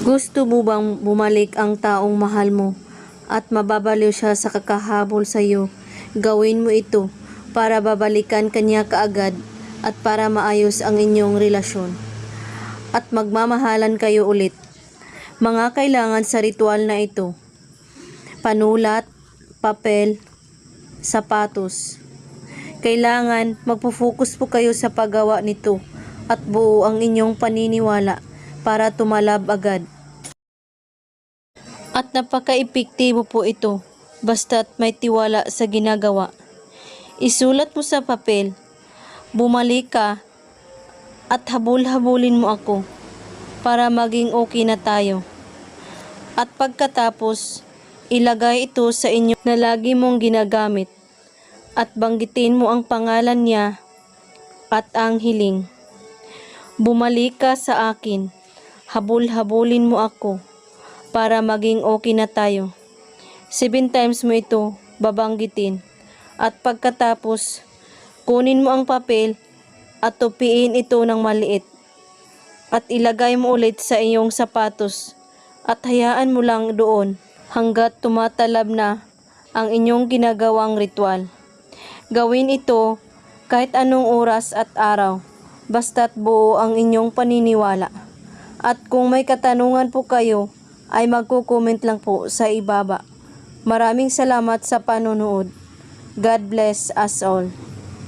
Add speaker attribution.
Speaker 1: Gusto mo bang bumalik ang taong mahal mo at mababaliw siya sa kakahabol sa iyo? Gawin mo ito para babalikan kanya kaagad at para maayos ang inyong relasyon at magmamahalan kayo ulit. Mga kailangan sa ritual na ito: panulat, papel, sapatos. Kailangan magpo-focus po kayo sa paggawa nito at buo ang inyong paniniwala para tumalab agad. At napaka-epektibo po ito basta't may tiwala sa ginagawa. Isulat mo sa papel, bumalik ka at habul-habulin mo ako para maging okay na tayo. At pagkatapos, ilagay ito sa inyo na lagi mong ginagamit at banggitin mo ang pangalan niya at ang hiling. Bumalik ka sa akin, habul-habulin mo ako para maging okay na tayo. 7 times mo ito babanggitin at pagkatapos, kunin mo ang papel at tupiin ito ng maliit at ilagay mo ulit sa iyong sapatos at hayaan mo lang doon hanggat tumatalab na ang inyong ginagawang ritual. Gawin ito kahit anong oras at araw, basta't buo ang inyong paniniwala. At kung may katanungan po kayo, ay magko-comment lang po sa ibaba. Maraming salamat sa panonood. God bless us all.